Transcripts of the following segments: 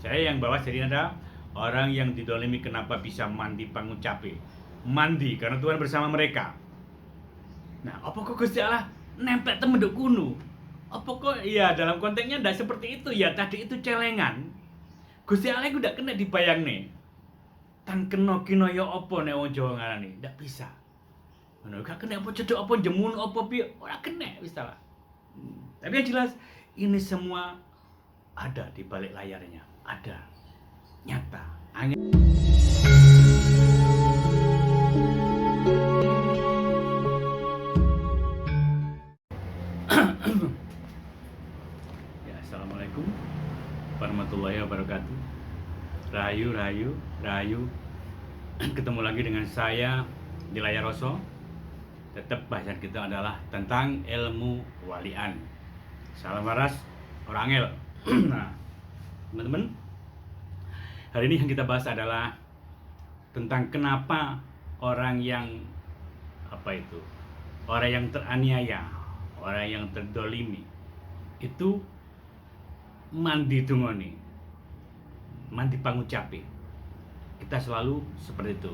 Saya yang bawa jadi ada orang yang didolimi kenapa bisa mandi pangucape. Mandi karena Tuhan bersama mereka. Nah, apa kok Gusti Allah nempel temenduk kuno? Apa kok ya dalam konteksnya ndak seperti itu ya, tadi itu celengan. Gusti Allah udah kena dibayang nih. Tan kena kinaya apa nek wong Jawa ngarani? Ndak bisa. Ngono gak kena apa cedok apa jemun apa piye, ora kena wis ta. Tapi yang jelas ini semua ada di balik layarnya. Ada. Nyata. Angin. Ya, assalamualaikum warahmatullahi wabarakatuh. Rahayu, rahayu, rahayu. Ketemu lagi dengan saya di layar Roso. Tetap bahasan kita adalah tentang ilmu walian. Salam waras, orang angel. Nah, teman-teman, hari ini yang kita bahas adalah tentang kenapa orang yang orang yang teraniaya, orang yang terdolimi itu mandi dungoni, mandi pangucape. Kita selalu seperti itu.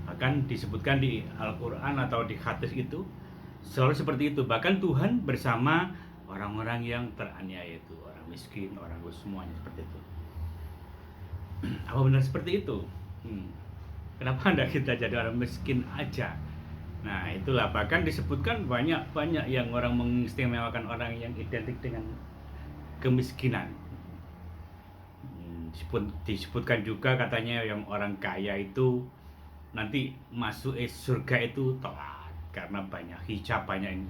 Bahkan disebutkan di Al-Quran atau di hadis itu selalu seperti itu. Bahkan Tuhan bersama orang-orang yang teraniaya itu, orang miskin, orang semuanya seperti itu. Apa benar seperti itu? Kenapa anda kita jadi orang miskin aja? Nah, itulah bahkan disebutkan banyak yang orang mengistimewakan orang yang identik dengan kemiskinan. Disebutkan juga katanya yang orang kaya itu nanti masuk surga itu telat karena banyak hijab, banyak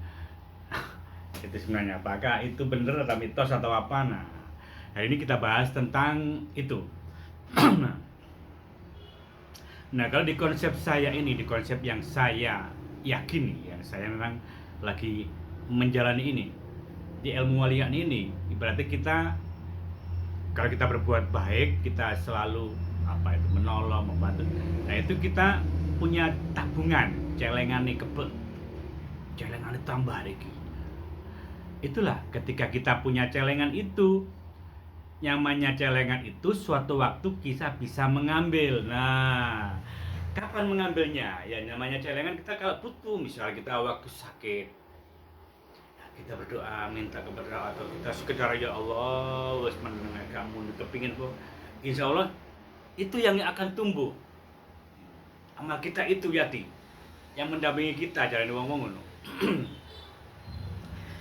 itu sebenarnya apakah itu benar atau mitos atau apa? Nah, hari ini kita bahas tentang itu. Nah, kalau di konsep saya ini, di konsep yang saya yakini, yang saya memang lagi menjalani ini, di ilmu walian ini, berarti kita kalau kita berbuat baik, kita selalu menolong, membantu. Nah, itu kita punya tabungan, celengan nih kebel, celengan tambah lagi. Itulah ketika kita punya celengan itu, nyamannya celengan itu suatu waktu kita bisa mengambil. Nah, kapan mengambilnya? Ya namanya celengan kita kalau butuh, misalnya kita waktu sakit, kita berdoa minta kepada atau kita sekedar ya Allah wes mendengar kamu kepingin kok, insya Allah itu yang akan tumbuh amal kita itu yati yang mendampingi kita jalan wong-wong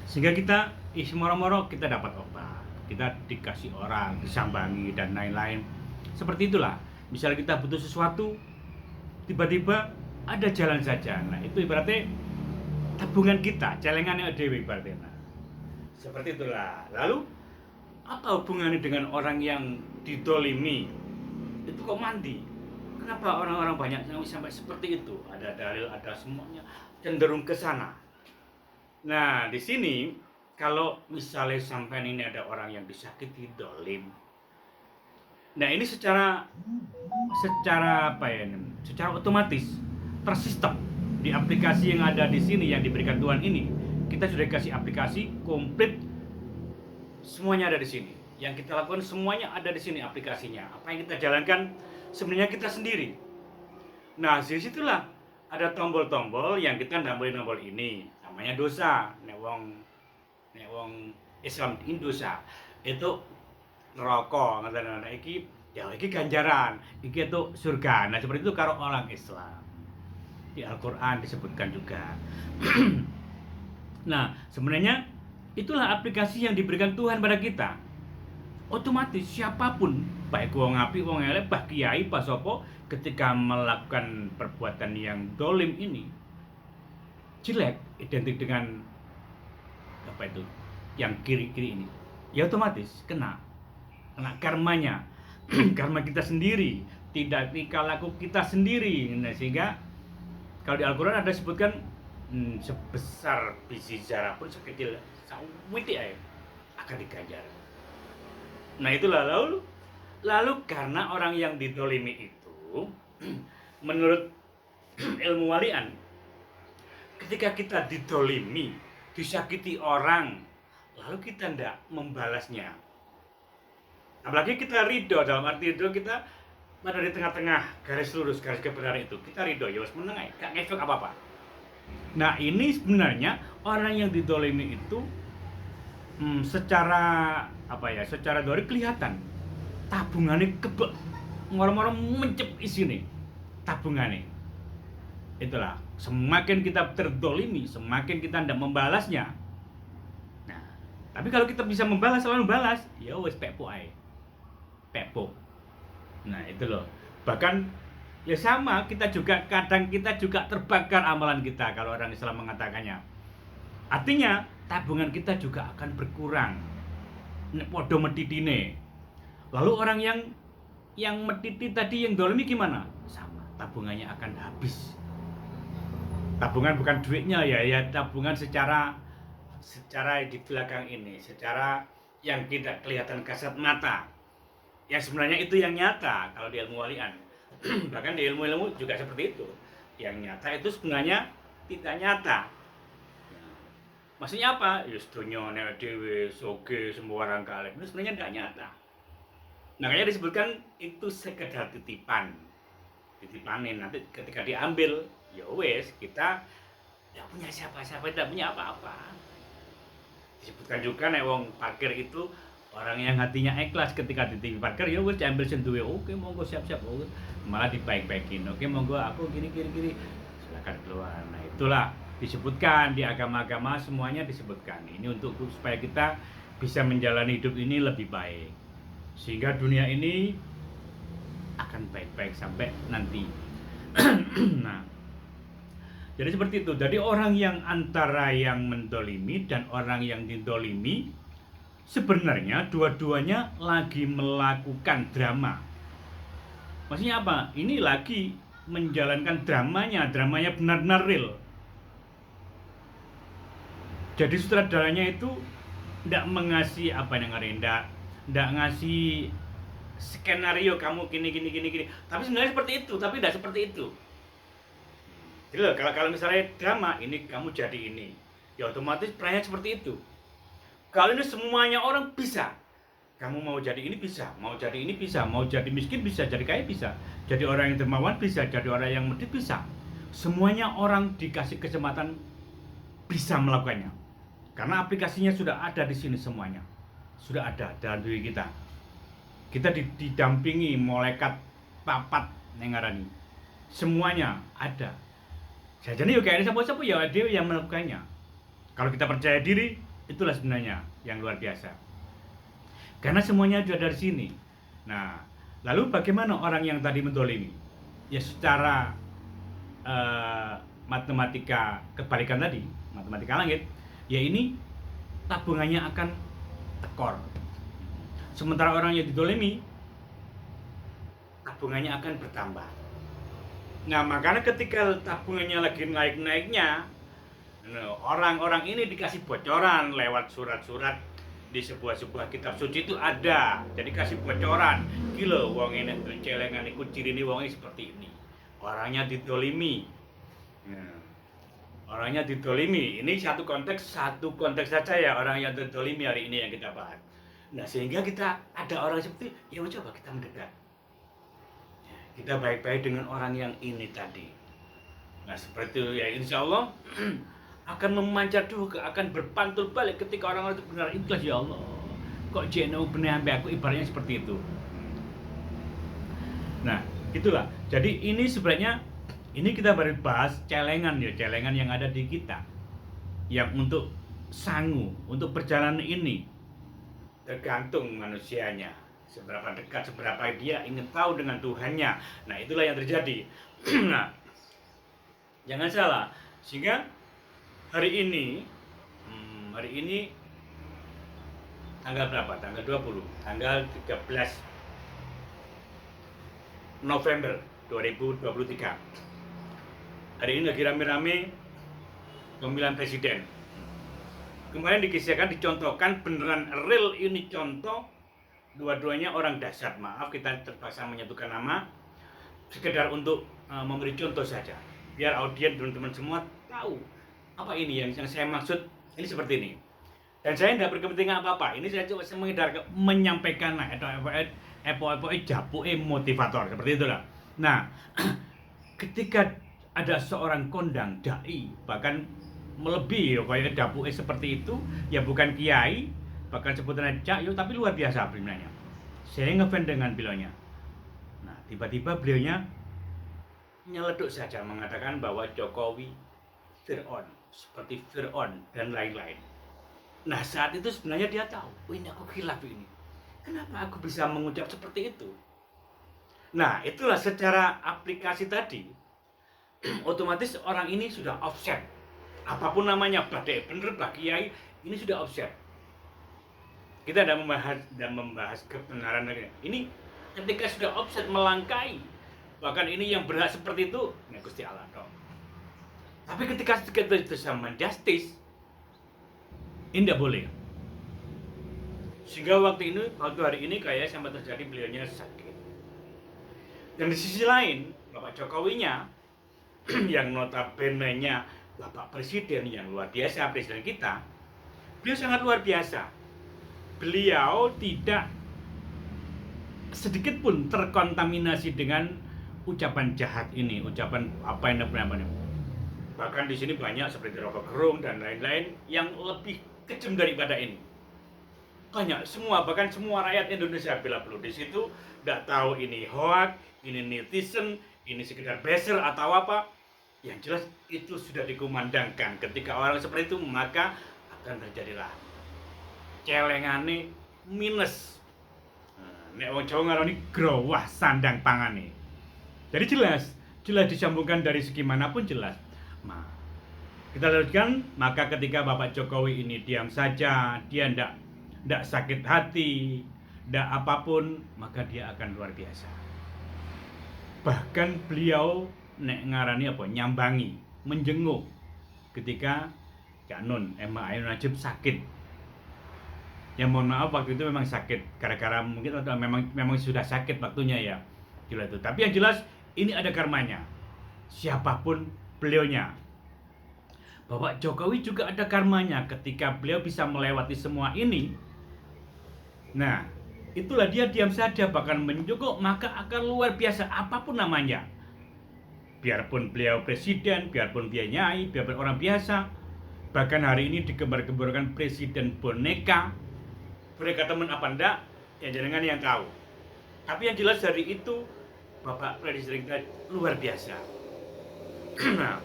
sehingga kita moro-moro kita dapat obat, kita dikasih orang, disambangi dan lain-lain seperti itulah. Misalnya kita butuh sesuatu tiba-tiba ada jalan saja. Nah, itu ibaratnya tabungan kita, celengan yang dewe ibaratnya. Nah, seperti itulah. Lalu apa hubungannya dengan orang yang didolimi? Itu kok mandi? Kenapa orang-orang banyak yang sampai seperti itu? Ada dalil, ada semuanya cenderung ke sana. Nah, di sini kalau misalnya sampai ini ada orang yang disakiti, dolim. Nah, ini secara secara otomatis tersistem di aplikasi yang ada di sini yang diberikan Tuhan ini. Kita sudah dikasih aplikasi komplit, semuanya ada di sini. Yang kita lakukan semuanya ada di sini aplikasinya. Apa yang kita jalankan sebenarnya kita sendiri. Nah, di situlah ada tombol-tombol yang kita ndak boleh tombol ini. Namanya dosa. Nek wong Islam ini dosa. Itu neraka, ngaten iki ya iki ganjaran, iki itu surga. Nah, seperti itu karo orang Islam. Di Al-Quran disebutkan juga. Nah, sebenarnya itulah aplikasi yang diberikan Tuhan pada kita. Otomatis siapapun, baik wong apik, wong elek, bah kiai, bah sopo, ketika melakukan perbuatan yang dolim ini, jelek, identik dengan yang kiri-kiri ini, ya otomatis kena karmanya. Karma kita sendiri, tidak tingkah laku kita sendiri. Nah, sehingga kalau di Al-Quran ada sebutkan sebesar biji zarah pun sekecil sawiti akan diganjar. Nah, itulah lalu karena orang yang didolimi itu menurut ilmu walian, ketika kita didolimi, disakiti orang, lalu kita tidak membalasnya, Apalagi kita ridho, dalam arti ridho kita ada di tengah-tengah garis lurus, garis kebenaran itu. Kita ridho, ya wis meneng ae, gak ngefek apa-apa. Nah, ini sebenarnya orang yang didolimi itu secara apa ya, secara dari kelihatan tabungannya kebek, ngoro-ngoro mencep isine tabungannya. Itulah, semakin kita terdolimi, semakin kita tidak membalasnya. Nah, tapi kalau kita bisa membalas, selalu membalas, ya wes pekpo ae. Pekpo. Nah, itu loh. Bahkan ya sama, kita juga kadang kita juga terbakar amalan kita kalau orang Islam mengatakannya. Artinya tabungan kita juga akan berkurang. Nek podo metitine. Lalu orang yang metiti tadi yang dolimi gimana? Sama, tabungannya akan habis. Tabungan bukan duitnya ya tabungan secara di belakang ini, secara yang tidak kelihatan kasat mata. Yang sebenarnya itu yang nyata kalau di ilmu walian. Bahkan di ilmu-ilmu juga seperti itu. Yang nyata itu sebenarnya tidak nyata. Maksudnya apa? Ya dunya nek dhewe soge sembarang kalih. Itu sebenarnya tidak nyata. Makanya disebutkan itu sekedar titipan. Titipanin nanti ketika diambil, ya wes kita tidak punya siapa-siapa, tidak punya apa-apa. Disebutkan juga nek wong parkir itu orang yang hatinya ikhlas ketika dititipi parkir, ya wes diambil senduwe, oke monggo siap-siap, oke. Malah dibaik-baikin, oke monggo aku gini silakan keluar. Nah, itulah disebutkan di agama-agama, semuanya disebutkan. Ini untuk supaya kita bisa menjalani hidup ini lebih baik, sehingga dunia ini akan baik-baik sampai nanti. Nah, jadi seperti itu. Jadi orang yang antara yang mendolimi dan orang yang didolimi, sebenarnya dua-duanya lagi melakukan drama. Maksudnya apa? Ini lagi menjalankan dramanya benar-benar real. Jadi sutradaranya itu tidak mengasih apa yang ada, tidak ngasih skenario kamu gini. Tapi sebenarnya seperti itu, tapi tidak seperti itu. Jadi loh, kalau misalnya drama ini kamu jadi ini, ya otomatis perannya seperti itu. Kalau ini semuanya orang bisa. Kamu mau jadi ini bisa, mau jadi ini bisa, mau jadi miskin bisa, jadi kaya bisa, jadi orang yang dermawan bisa, jadi orang yang medit bisa. Semuanya orang dikasih kesempatan bisa melakukannya. Karena aplikasinya sudah ada di sini semuanya. Sudah ada dalam diri kita. Kita didampingi malaikat papat nengarani. Semuanya ada. Jadi kayak siapa-siapa ya dia yang melakukannya. Kalau kita percaya diri, itulah sebenarnya yang luar biasa. Karena semuanya ada dari sini. Nah, lalu bagaimana orang yang tadi mendolimi? Ya secara matematika kebalikan tadi, matematika langit, ya ini tabungannya akan tekor. Sementara orang yang didolimi, tabungannya akan bertambah. Nah, makanya ketika tabungannya lagi naik-naiknya, orang-orang ini dikasih bocoran lewat surat-surat di sebuah kitab suci itu ada. Jadi kasih bocoran, gila wong ini celengan iku cirine wong seperti ini. Orangnya didolimi. Orangnya didolimi. Ini satu konteks saja ya, orang yang didolimi hari ini yang kita bahas. Nah, sehingga kita ada orang seperti, ya coba kita mendekat. Kita baik-baik dengan orang yang ini tadi. Nah, seperti itu ya, insya Allah akan memancar dulu, akan berpantul balik ketika orang-orang itu benar ikhlas. Ya Allah, kok jeno benar sampai aku, ibaratnya seperti itu. Nah, itulah. Jadi ini sebenarnya ini kita baru bahas celengan yang ada di kita, yang untuk sangu, untuk perjalanan ini tergantung manusianya, seberapa dekat, seberapa dia ingin tahu dengan Tuhannya. Nah, itulah yang terjadi. Nah, jangan salah, sehingga hari ini tanggal berapa? Tanggal 20, tanggal 13 November 2023. Hari ini lagi rame-rame pemilihan presiden. Kemarin dikisahkan, dicontohkan beneran real, ini contoh dua-duanya orang dahsyat. Maaf kita terpaksa menyebutkan nama, sekedar untuk memberi contoh saja, biar audiens teman-teman semua tahu apa ini yang saya maksud. Ini seperti ini. Dan saya tidak berkepentingan apa-apa. Ini saya cuma menghindar menyampaikan atau epo-epo japuke motivator seperti itulah. Nah, ketika ada seorang kondang dai bahkan melebihi kayak dapuke seperti itu, ya bukan kiai, bahkan sebutannya cak yo, tapi luar biasa sebenarnya. Saya ngefans dengan beliaunya. Nah, tiba-tiba beliaunya nyeleduk saja mengatakan bahwa Jokowi Fir'aun, seperti Fir'aun dan lain-lain. Nah, saat itu sebenarnya dia tahu, oh, ini aku khilaf ini. Kenapa aku bisa mengucap seperti itu? Nah, itulah secara aplikasi tadi, otomatis orang ini sudah offset. Apapun namanya, badai bener, bah kiai, ini sudah offset. Kita tidak membahas kebenaran lagi. Ini ketika sudah offset melangkai, bahkan ini yang berhak seperti itu, ya Gusti Allah dong. Tapi ketika kita bisa menjustice, ini tidak boleh. Sehingga waktu hari ini kayak sampai terjadi beliaunya sakit. Dan di sisi lain, Bapak Jokowinya yang notabene-nya Bapak Presiden yang luar biasa, Presiden kita, beliau sangat luar biasa. Beliau tidak sedikit pun terkontaminasi dengan ucapan jahat ini, ucapan apa yang namanya. Bahkan di sini banyak seperti rokok gerung dan lain-lain yang lebih kejam daripada ini. Banyak semua, bahkan semua rakyat Indonesia bila perlu di situ tidak tahu ini hoax, ini netizen, ini sekedar beser atau apa. Yang jelas itu sudah dikumandangkan. Ketika orang seperti itu, maka akan terjadilah celengane minus. Nek wong Jawa ngarani growah sandang pangane. Jadi jelas disambungkan dari segi manapun jelas. Nah, kita lanjutkan, maka ketika Bapak Jokowi ini diam saja, dia ndak sakit hati, ndak apapun, maka dia akan luar biasa. Bahkan beliau nek ngarani apa, nyambangi, menjenguk ketika Cak Nun, Emma Ainun Nadjib sakit. Ya mohon maaf waktu itu memang sakit gara-gara mungkin atau memang sudah sakit waktunya ya. Jelas itu. Tapi yang jelas ini ada karmanya. Siapapun beliaunya. Bapak Jokowi juga ada karmanya ketika beliau bisa melewati semua ini. Nah, itulah dia diam saja bahkan menjenguk, maka akan luar biasa apapun namanya. Biarpun beliau presiden, biarpun dia nyai, biarpun orang biasa. Bahkan hari ini digembar-gemborkan presiden boneka. Boneka teman apa enggak, ya jenengan yang tahu. Tapi yang jelas dari itu, Bapak Presiden kita luar biasa. Nah,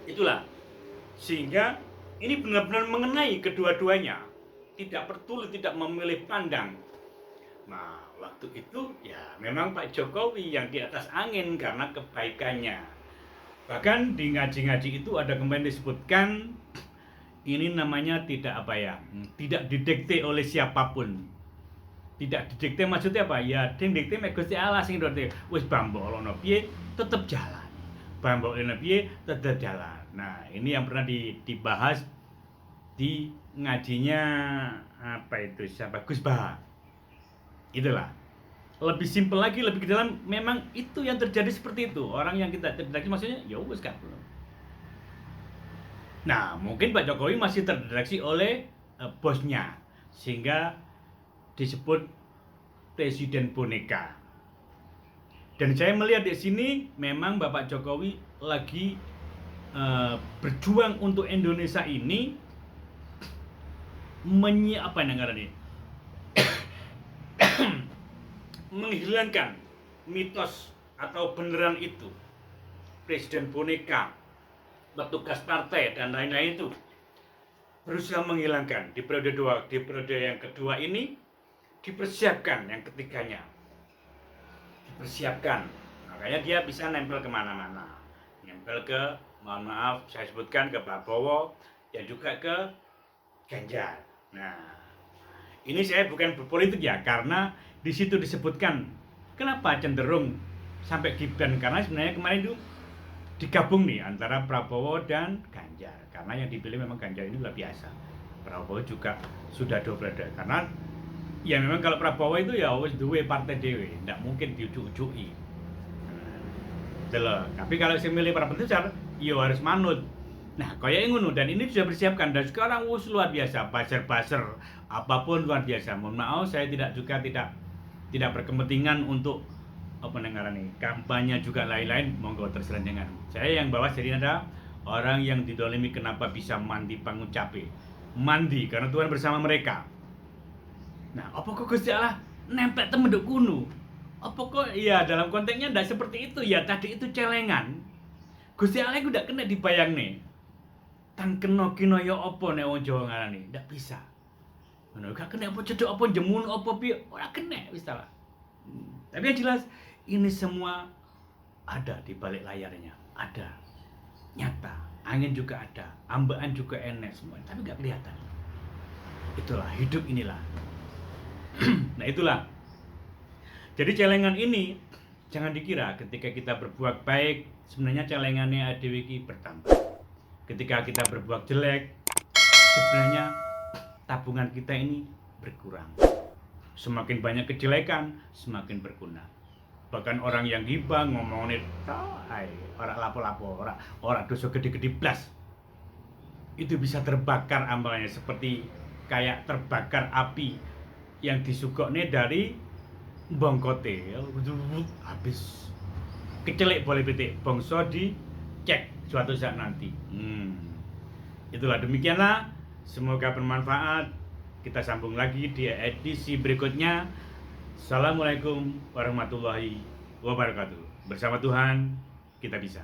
itulah. Sehingga ini benar-benar mengenai kedua-duanya. Tidak peduli, tidak memilih pandang. Nah, waktu itu ya memang Pak Jokowi yang di atas angin karena kebaikannya. Bahkan di ngaji-ngaji itu ada kemarin disebutkan ini namanya tidak tidak didikte oleh siapapun. Tidak didikte maksudnya apa? Ya didikte mek Gusti Allah sing ndekte. Wis bambolono piye tetep jalan. Bambolono piye tetep jalan. Nah, ini yang pernah dibahas di ngajinya siapa? Gus Bah. Itulah. Lebih simpel lagi, lebih ke dalam, memang itu yang terjadi seperti itu. Orang yang kita terdeteksi maksudnya ya wis kan. Nah, mungkin Pak Jokowi masih terdeteksi oleh bosnya, sehingga disebut presiden boneka. Dan saya melihat di sini memang Bapak Jokowi lagi berjuang untuk Indonesia ini menghilangkan mitos atau beneran itu presiden boneka, petugas partai dan lain-lain itu berusaha menghilangkan di periode yang kedua ini dipersiapkan yang ketiganya dipersiapkan, makanya dia bisa nempel kemana-mana, nempel ke, mohon maaf saya sebutkan, ke Prabowo dan juga ke Ganjar. Nah, ini saya bukan berpolitik ya, karena di situ disebutkan kenapa cenderung sampai Gibran, karena sebenarnya kemarin itu digabung nih antara Prabowo dan Ganjar, karena yang dipilih memang Ganjar ini luar biasa. Prabowo juga sudah double karena ya memang kalau Prabowo itu ya wis duwe partai dewe, ndak mungkin diujuk-ujuki. Tapi kalau saya milih para besar, ya harus manut. Nah, kayak ngono dan ini sudah bersiapkan dan sekarang luar biasa, buzzer-buzzer apapun luar biasa. Mohon maaf saya tidak berkepentingan untuk apa nih kampanye juga lain-lain, monggo terserah dengan. Saya yang bawa jadi ada orang yang didolimi kenapa bisa mandi bangun capek. Mandi karena Tuhan bersama mereka. Nah, apa kok Gusti Allah nempel temenduk kuno? Apa kok ya dalam konteksnya tidak seperti itu ya, tadi itu celengan. Gusti Allah udah kena dibayang nih. Tan kena kino ya apa nek wong Jawa ngarani, ndak bisa. Ngono gak kena apa cedok apa jemun apa piye, ora kena wis ta. Tapi yang jelas ini semua ada di balik layarnya, ada. Nyata, angin juga ada, ambaan juga enek semua, tapi gak kelihatan. Itulah hidup inilah. Nah, itulah. Jadi celengan ini jangan dikira ketika kita berbuat baik sebenarnya celengannya adewe iki bertambah. Ketika kita berbuat jelek, sebenarnya tabungan kita ini berkurang. Semakin banyak kejelekan, semakin berguna. Bahkan orang yang gibah ngomongin orang lapo-lapo, orang dosa gede-gede blas, itu bisa terbakar amalnya seperti kayak terbakar api yang disugokne dari bongkote, habis. Kecelek boleh betik, bongso dicek suatu saat nanti. Itulah demikianlah. Semoga bermanfaat. Kita sambung lagi di edisi berikutnya. Assalamualaikum warahmatullahi wabarakatuh. Bersama Tuhan kita bisa.